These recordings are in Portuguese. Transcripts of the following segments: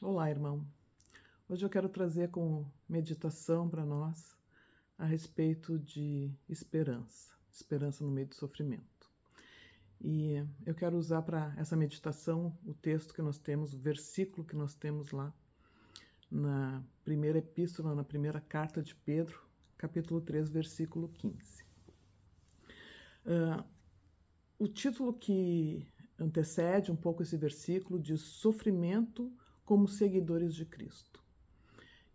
Olá, irmão. Hoje eu quero trazer como meditação para nós a respeito de esperança, esperança no meio do sofrimento. E eu quero usar para essa meditação o texto que nós temos, o versículo que nós temos lá na primeira epístola, na primeira carta de Pedro, capítulo 3, versículo 15. O título que antecede um pouco esse versículo diz Sofrimento como seguidores de Cristo.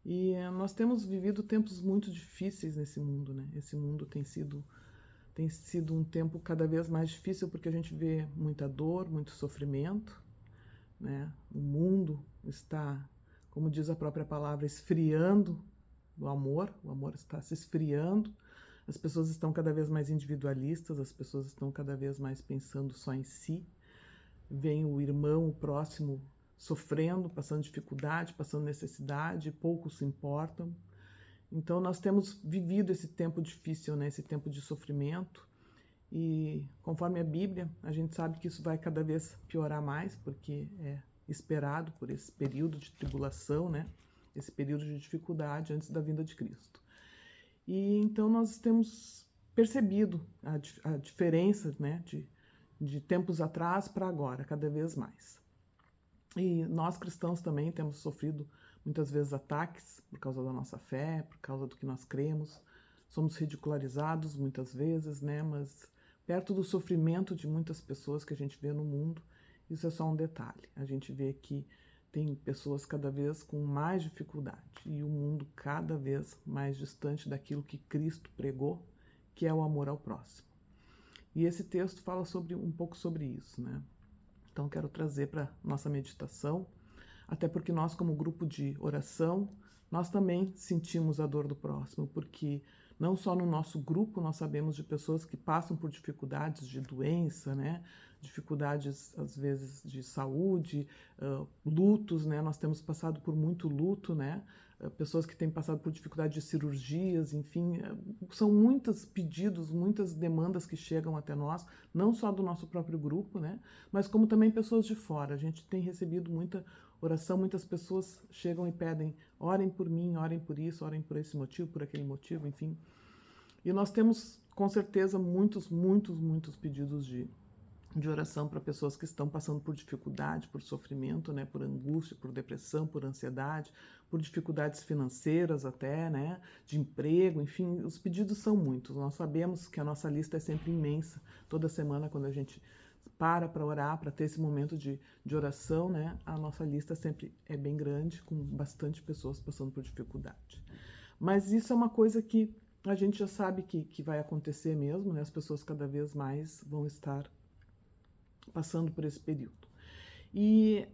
E nós temos vivido tempos muito difíceis nesse mundo, né? Esse mundo tem sido um tempo cada vez mais difícil porque a gente vê muita dor, muito sofrimento, né? O mundo está, como diz a própria palavra, esfriando o amor está se esfriando, as pessoas estão cada vez mais individualistas, as pessoas estão cada vez mais pensando só em si, vem o irmão, o próximo, sofrendo, passando dificuldade, passando necessidade, poucos se importam. Então nós temos vivido esse tempo difícil, né? Esse tempo de sofrimento, e conforme a Bíblia, a gente sabe que isso vai cada vez piorar mais, porque é esperado por esse período de tribulação, né? Esse período de dificuldade antes da vinda de Cristo. E então nós temos percebido a diferença, né? De tempos atrás para agora, cada vez mais. E nós cristãos também temos sofrido muitas vezes ataques por causa da nossa fé, por causa do que nós cremos. Somos ridicularizados muitas vezes, né? Mas perto do sofrimento de muitas pessoas que a gente vê no mundo, isso é só um detalhe. A gente vê que tem pessoas cada vez com mais dificuldade e o mundo cada vez mais distante daquilo que Cristo pregou, que é o amor ao próximo. E esse texto fala um pouco sobre isso, né? Então, quero trazer para nossa meditação, até porque nós, como grupo de oração, nós também sentimos a dor do próximo, porque não só no nosso grupo nós sabemos de pessoas que passam por dificuldades de doença, né? Dificuldades, às vezes, de saúde, lutos, né? Nós temos passado por muito luto, né? Pessoas que têm passado por dificuldade de cirurgias, enfim, são muitos pedidos, muitas demandas que chegam até nós, não só do nosso próprio grupo, né? Mas como também pessoas de fora. A gente tem recebido muita oração, muitas pessoas chegam e pedem, orem por mim, orem por isso, orem por esse motivo, por aquele motivo, enfim. E nós temos, com certeza, muitos pedidos de oração para pessoas que estão passando por dificuldade, por sofrimento, né, por angústia, por depressão, por ansiedade, por dificuldades financeiras até, né, de emprego, enfim, os pedidos são muitos. Nós sabemos que a nossa lista é sempre imensa. Toda semana, quando a gente para orar, para ter esse momento de oração, né, a nossa lista sempre é bem grande, com bastante pessoas passando por dificuldade. Mas isso é uma coisa que a gente já sabe que vai acontecer mesmo, né, as pessoas cada vez mais vão estar passando por esse período. E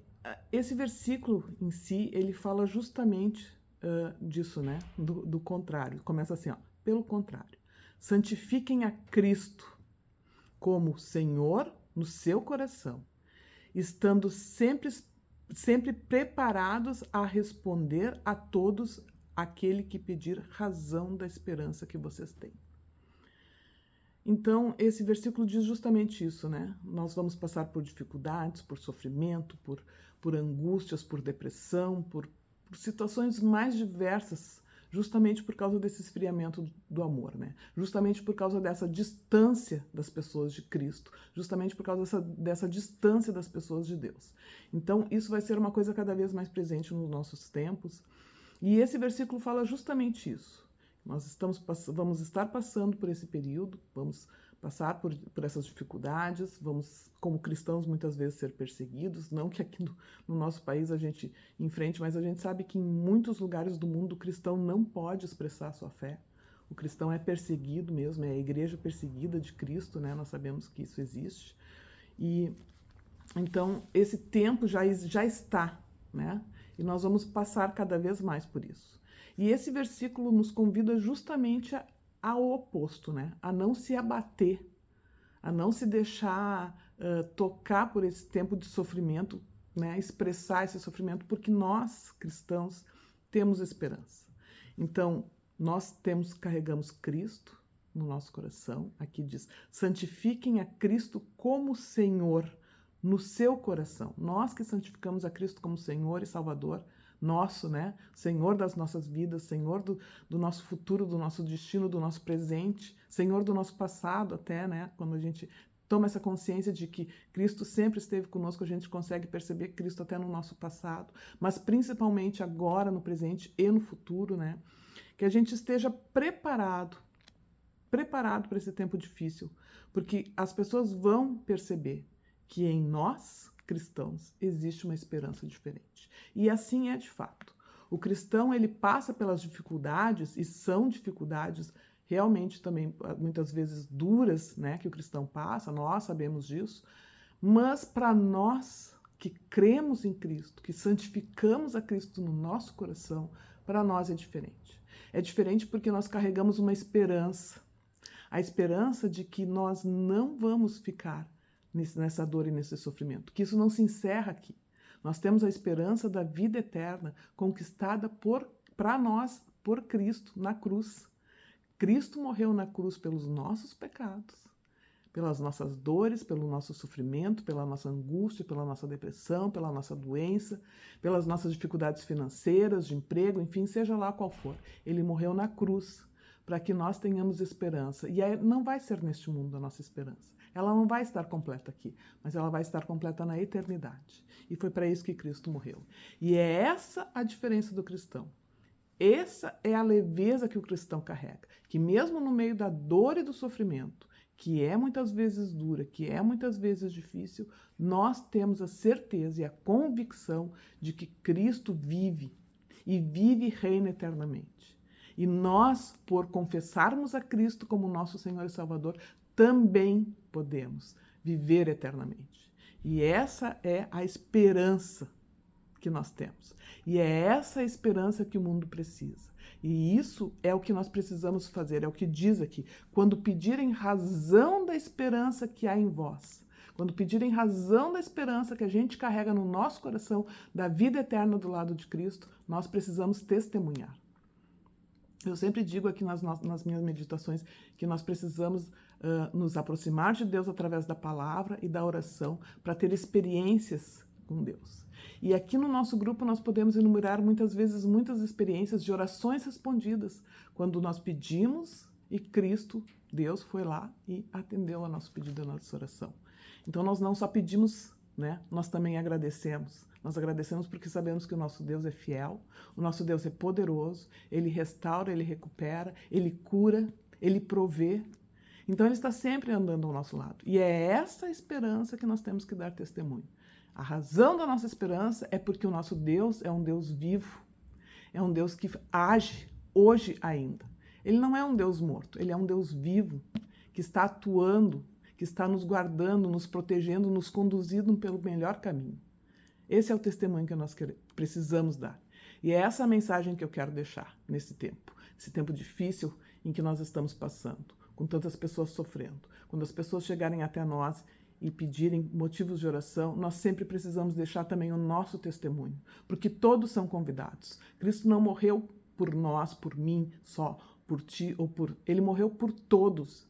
esse versículo em si, ele fala justamente disso, né? Do contrário. Começa assim, ó, pelo contrário. Santifiquem a Cristo como Senhor no seu coração, estando sempre preparados a responder a todos aquele que pedir razão da esperança que vocês têm. Então, esse versículo diz justamente isso, né? Nós vamos passar por dificuldades, por sofrimento, por angústias, por depressão, por situações mais diversas, justamente por causa desse esfriamento do amor, né? Justamente por causa dessa distância das pessoas de Cristo, justamente por causa dessa distância das pessoas de Deus. Então, isso vai ser uma coisa cada vez mais presente nos nossos tempos. E esse versículo fala justamente isso. Nós vamos estar passando por esse período, vamos passar por essas dificuldades, vamos, como cristãos, muitas vezes ser perseguidos. Não que aqui no nosso país a gente enfrente, mas a gente sabe que em muitos lugares do mundo o cristão não pode expressar a sua fé. O cristão é perseguido mesmo, é a igreja perseguida de Cristo, né? Nós sabemos que isso existe. E então esse tempo já está, né? E nós vamos passar cada vez mais por isso. E esse versículo nos convida justamente ao oposto, né? A não se abater, a não se deixar tocar por esse tempo de sofrimento, né? Expressar esse sofrimento, porque nós, cristãos, temos esperança. Então, nós carregamos Cristo no nosso coração. Aqui diz, santifiquem a Cristo como Senhor no seu coração. Nós que santificamos a Cristo como Senhor e Salvador, nosso, né? Senhor das nossas vidas, Senhor do nosso futuro, do nosso destino, do nosso presente, Senhor do nosso passado até, né? Quando a gente toma essa consciência de que Cristo sempre esteve conosco, a gente consegue perceber Cristo até no nosso passado, mas principalmente agora, no presente e no futuro, né? Que a gente esteja preparado para esse tempo difícil, porque as pessoas vão perceber que em nós, cristãos, existe uma esperança diferente. E assim é de fato. O cristão, ele passa pelas dificuldades, e são dificuldades realmente também muitas vezes duras, né, que o cristão passa, nós sabemos disso, mas para nós que cremos em Cristo, que santificamos a Cristo no nosso coração, para nós é diferente. É diferente porque nós carregamos uma esperança, a esperança de que nós não vamos ficar nessa dor e nesse sofrimento, que isso não se encerra aqui. Nós temos a esperança da vida eterna conquistada para nós por Cristo na cruz. Cristo morreu na cruz pelos nossos pecados, pelas nossas dores, pelo nosso sofrimento, pela nossa angústia, pela nossa depressão, pela nossa doença, pelas nossas dificuldades financeiras, de emprego, enfim, seja lá qual for. Ele morreu na cruz para que nós tenhamos esperança. E aí não vai ser neste mundo a nossa esperança. Ela não vai estar completa aqui, mas ela vai estar completa na eternidade. E foi para isso que Cristo morreu. E é essa a diferença do cristão. Essa é a leveza que o cristão carrega, que mesmo no meio da dor e do sofrimento, que é muitas vezes dura, que é muitas vezes difícil, nós temos a certeza e a convicção de que Cristo vive e vive e reina eternamente. E nós, por confessarmos a Cristo como nosso Senhor e Salvador, também podemos viver eternamente. E essa é a esperança que nós temos. E é essa esperança que o mundo precisa. E isso é o que nós precisamos fazer, é o que diz aqui. Quando pedirem razão da esperança que há em vós, quando pedirem razão da esperança que a gente carrega no nosso coração, da vida eterna do lado de Cristo, nós precisamos testemunhar. Eu sempre digo aqui nas minhas meditações que nós precisamos nos aproximar de Deus através da palavra e da oração para ter experiências com Deus. E aqui no nosso grupo nós podemos enumerar muitas vezes muitas experiências de orações respondidas, quando nós pedimos e Cristo, Deus, foi lá e atendeu ao nosso pedido, a nossa oração. Então nós não só pedimos, né? Nós também agradecemos. Nós agradecemos porque sabemos que o nosso Deus é fiel, o nosso Deus é poderoso, Ele restaura, Ele recupera, Ele cura, Ele provê. Então Ele está sempre andando ao nosso lado. E é essa esperança que nós temos que dar testemunho. A razão da nossa esperança é porque o nosso Deus é um Deus vivo, é um Deus que age hoje ainda. Ele não é um Deus morto, Ele é um Deus vivo, que está atuando, que está nos guardando, nos protegendo, nos conduzindo pelo melhor caminho. Esse é o testemunho que nós precisamos dar. E é essa a mensagem que eu quero deixar nesse tempo, esse tempo difícil em que nós estamos passando, com tantas pessoas sofrendo. Quando as pessoas chegarem até nós e pedirem motivos de oração, nós sempre precisamos deixar também o nosso testemunho, porque todos são convidados. Cristo não morreu por nós, por mim, só por ti ou por... Ele morreu por todos,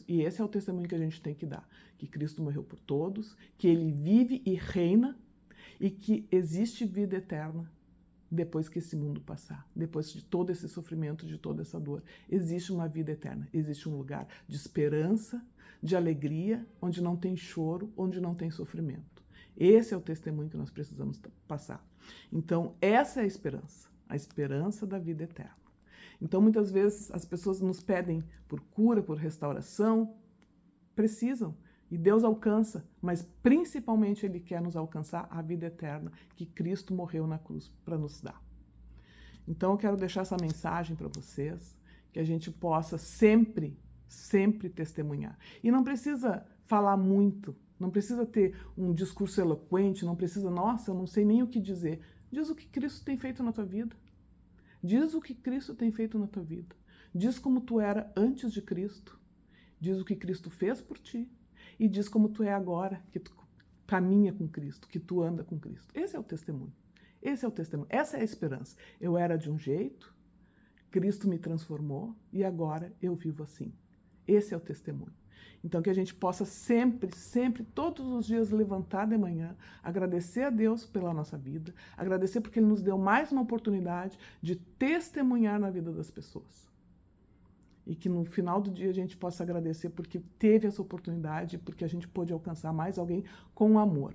e esse é o testemunho que a gente tem que dar, que Cristo morreu por todos, que Ele vive e reina, e que existe vida eterna depois que esse mundo passar, depois de todo esse sofrimento, de toda essa dor. Existe uma vida eterna, existe um lugar de esperança, de alegria, onde não tem choro, onde não tem sofrimento. Esse é o testemunho que nós precisamos passar. Então, essa é a esperança da vida eterna. Então, muitas vezes, as pessoas nos pedem por cura, por restauração, precisam, e Deus alcança, mas principalmente Ele quer nos alcançar a vida eterna que Cristo morreu na cruz para nos dar. Então eu quero deixar essa mensagem para vocês, que a gente possa sempre testemunhar. E não precisa falar muito, não precisa ter um discurso eloquente, não precisa, nossa, eu não sei nem o que dizer. Diz o que Cristo tem feito na tua vida. Diz o que Cristo tem feito na tua vida. Diz como tu era antes de Cristo. Diz o que Cristo fez por ti. E diz como tu é agora, que tu caminha com Cristo, que tu anda com Cristo. Esse é o testemunho. Esse é o testemunho. Essa é a esperança. Eu era de um jeito, Cristo me transformou e agora eu vivo assim. Esse é o testemunho. Então, que a gente possa sempre, sempre, todos os dias levantar de manhã, agradecer a Deus pela nossa vida, agradecer porque Ele nos deu mais uma oportunidade de testemunhar na vida das pessoas. E que no final do dia a gente possa agradecer porque teve essa oportunidade, porque a gente pôde alcançar mais alguém com amor.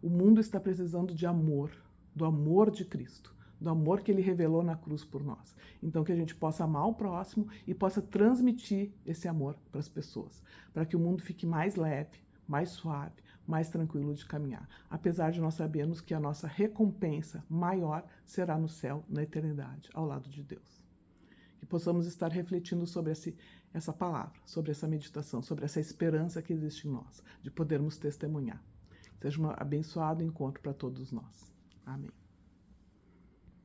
O mundo está precisando de amor, do amor de Cristo, do amor que Ele revelou na cruz por nós. Então que a gente possa amar o próximo e possa transmitir esse amor para as pessoas, para que o mundo fique mais leve, mais suave, mais tranquilo de caminhar. Apesar de nós sabermos que a nossa recompensa maior será no céu, na eternidade, ao lado de Deus. Que possamos estar refletindo sobre essa palavra, sobre essa meditação, sobre essa esperança que existe em nós, de podermos testemunhar. Seja um abençoado encontro para todos nós. Amém.